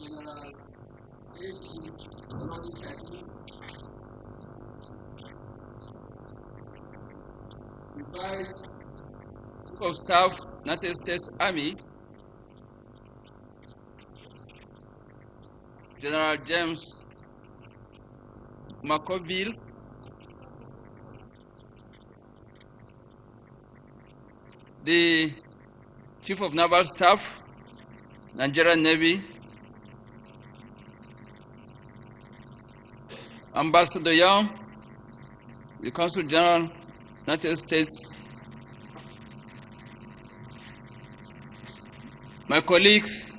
General A.P. Buratai, the Vice Chief of Staff, United States Army, General James McCorville, the Chief of Naval Staff, Nigerian Navy, Ambassador Young, the Consul General, United States, my colleagues,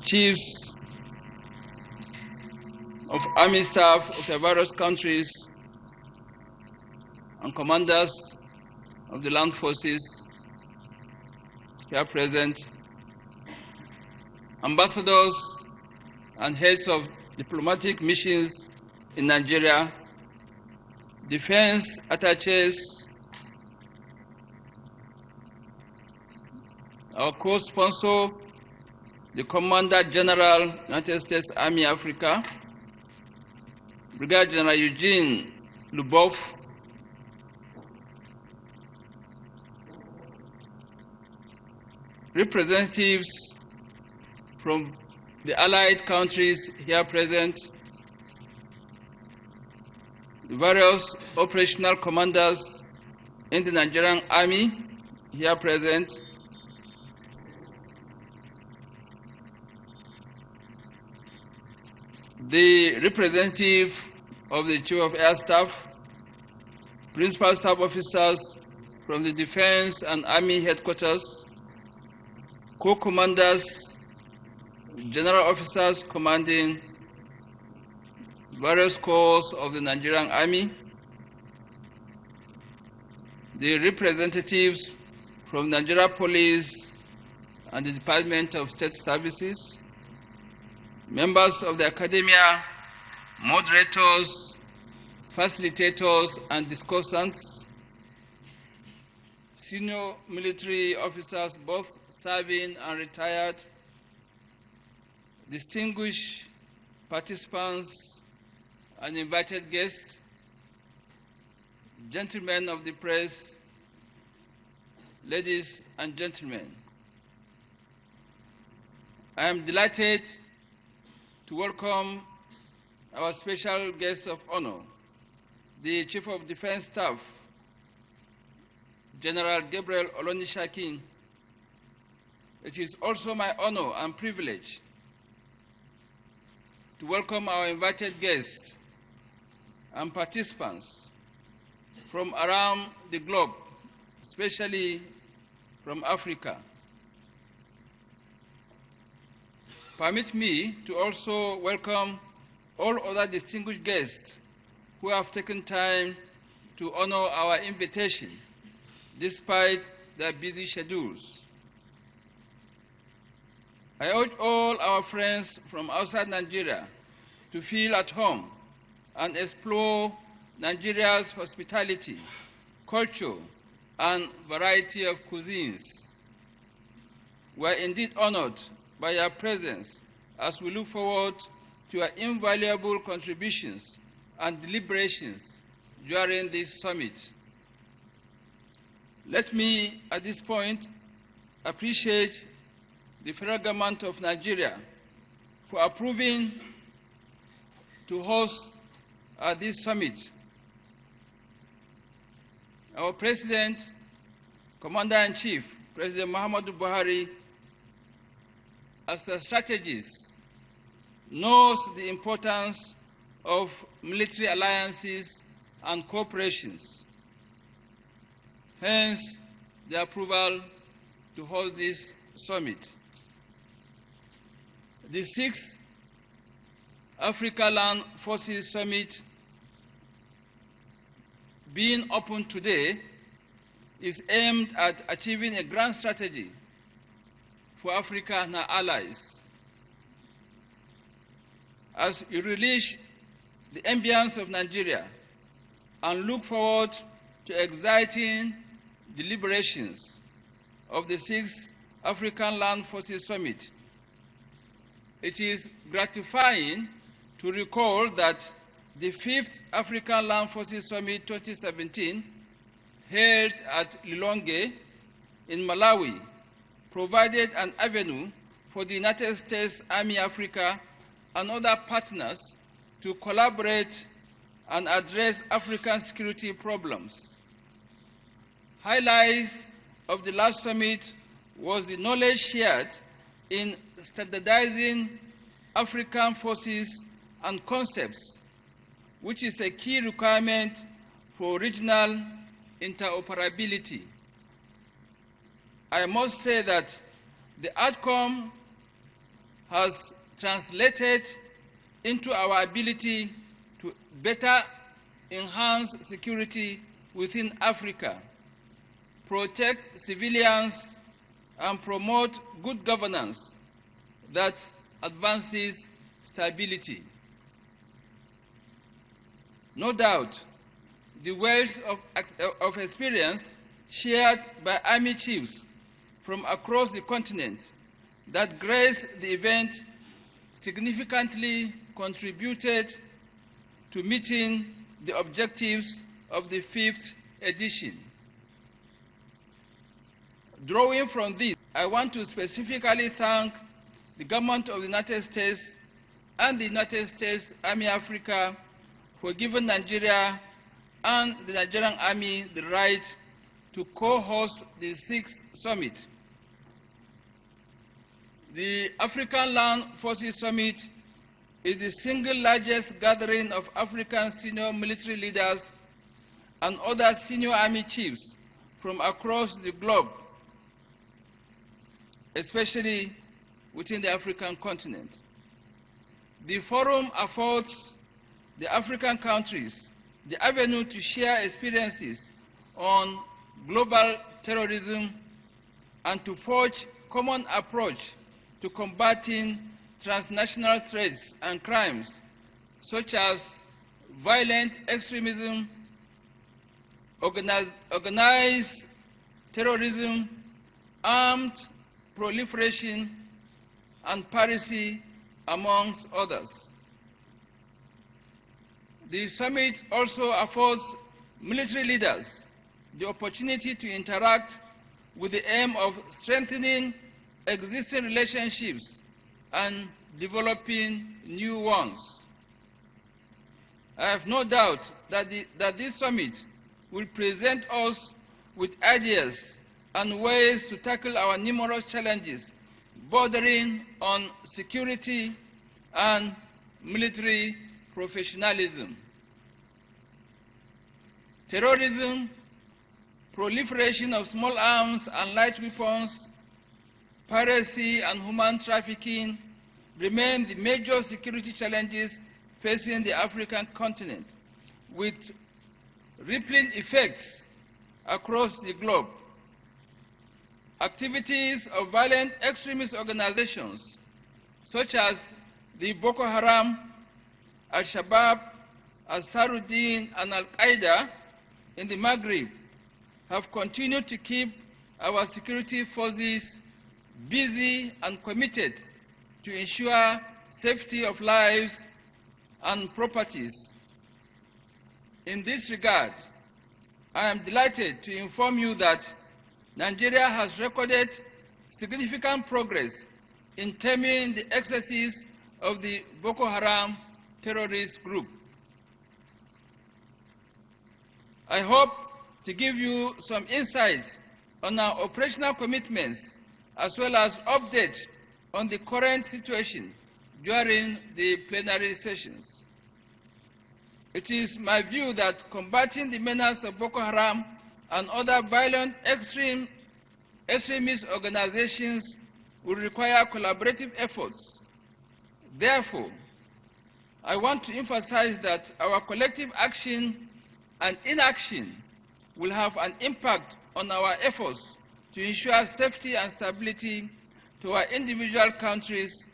chiefs of Army staff of the various countries, and commanders of the land forces here present, ambassadors and heads of diplomatic missions in Nigeria, defense attaches, our co-sponsor, the Commander General, United States Army Africa, Brigadier General Eugene Lubov, representatives from the allied countries here present, the various operational commanders in the Nigerian Army here present, the representative of the Chief of Air Staff, principal staff officers from the Defense and Army headquarters, co-commanders, general officers commanding various corps of the Nigerian Army, the representatives from Nigeria Police and the Department of State Services, members of the academia, moderators, facilitators, and discussants, senior military officers, both serving and retired, distinguished participants and invited guests, gentlemen of the press, ladies and gentlemen. I am delighted to welcome our special guest of honor, the Chief of Defense Staff, General Gabriel Olonishakin. It is also my honor and privilege to welcome our invited guests and participants from around the globe, especially from Africa. Permit me to also welcome all other distinguished guests who have taken time to honor our invitation despite their busy schedules. I urge all our friends from outside Nigeria to feel at home and explore Nigeria's hospitality, culture, and variety of cuisines. We are indeed honored by your presence as we look forward to your invaluable contributions and deliberations during this summit. Let me, at this point, appreciate the federal government of Nigeria for approving to host this summit. Our President, Commander-in-Chief, President Muhammadu Buhari, as a strategist, knows the importance of military alliances and cooperations. Hence, the approval to hold this summit. The 6th Africa Land Forces Summit being opened today is aimed at achieving a grand strategy for Africa and our allies. As we release the ambience of Nigeria and look forward to exciting deliberations of the 6th African Land Forces Summit, it is gratifying to recall that the 5th African Land Forces Summit 2017, held at Lilongwe in Malawi, provided an avenue for the United States Army Africa and other partners to collaborate and address African security problems. Highlights of the last summit was the knowledge shared in standardizing African forces and concepts, which is a key requirement for regional interoperability. I must say that the outcome has translated into our ability to better enhance security within Africa, protect civilians, and promote good governance that advances stability. No doubt, the wealth of experience shared by Army chiefs from across the continent that graced the event significantly contributed to meeting the objectives of the 5th edition. Drawing from this, I want to specifically thank the government of the United States and the United States Army Africa for giving Nigeria and the Nigerian Army the right to co-host the 6th summit. The African Land Forces Summit is the single largest gathering of African senior military leaders and other senior army chiefs from across the globe, especially within the African continent. The forum affords the African countries the avenue to share experiences on global terrorism and to forge common approach to combating transnational threats and crimes such as violent extremism, organized terrorism, armed proliferation, and piracy, amongst others. The summit also affords military leaders the opportunity to interact with the aim of strengthening existing relationships and developing new ones. I have no doubt that this summit will present us with ideas and ways to tackle our numerous challenges bordering on security and military professionalism. Terrorism, proliferation of small arms and light weapons, piracy, and human trafficking remain the major security challenges facing the African continent, with rippling effects across the globe. Activities of violent extremist organizations, such as the Boko Haram, Al-Shabaab, Ansarudeen, and Al-Qaeda in the Maghreb, have continued to keep our security forces busy and committed to ensure safety of lives and properties. In this regard, I am delighted to inform you that Nigeria has recorded significant progress in taming the excesses of the Boko Haram terrorist group. I hope to give you some insights on our operational commitments as well as updates on the current situation during the plenary sessions. It is my view that combating the menace of Boko Haram and other violent extremist organizations will require collaborative efforts. Therefore, I want to emphasize that our collective action and inaction will have an impact on our efforts to ensure safety and stability to our individual countries,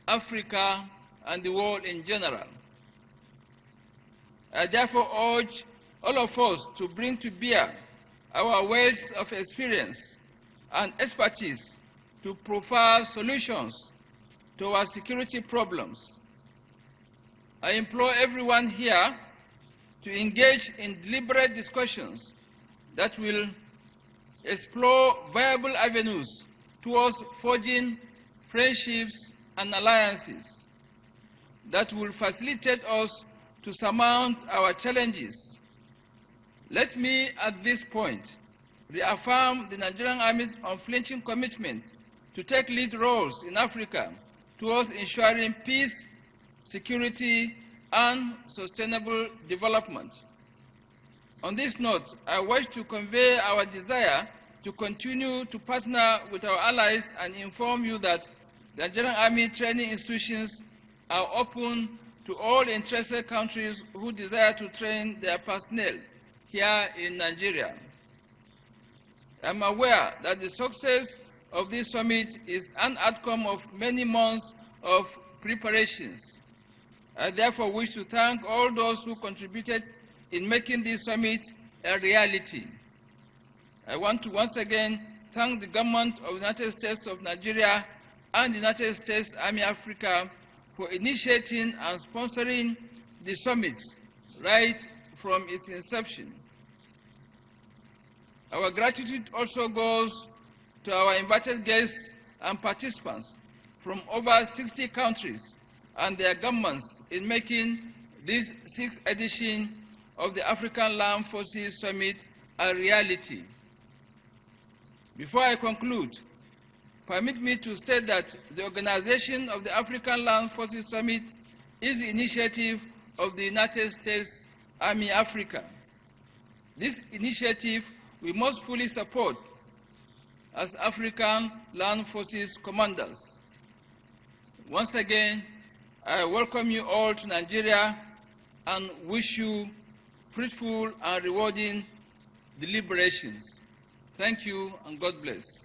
Africa, and the world in general. I therefore urge all of us to bring to bear our wealth of experience and expertise to provide solutions to our security problems. I implore everyone here to engage in deliberate discussions that will explore viable avenues towards forging friendships and alliances that will facilitate us to surmount our challenges. Let me, at this point, reaffirm the Nigerian Army's unflinching commitment to take lead roles in Africa towards ensuring peace, security, and sustainable development. On this note, I wish to convey our desire to continue to partner with our allies and inform you that the Nigerian Army training institutions are open to all interested countries who desire to train their personnel here in Nigeria. I'm aware that the success of this summit is an outcome of many months of preparations. I therefore wish to thank all those who contributed in making this summit a reality. I want to once again thank the government of the United States of Nigeria and the United States Army Africa for initiating and sponsoring the summit right from its inception. Our gratitude also goes to our invited guests and participants from over 60 countries and their governments in making this 6th edition of the African Land Forces Summit a reality. Before I conclude, permit me to state that the organization of the African Land Forces Summit is the initiative of the United States Army Africa. This initiative we must fully support as African Land Forces commanders. Once again, I welcome you all to Nigeria and wish you fruitful and rewarding deliberations. Thank you and God bless.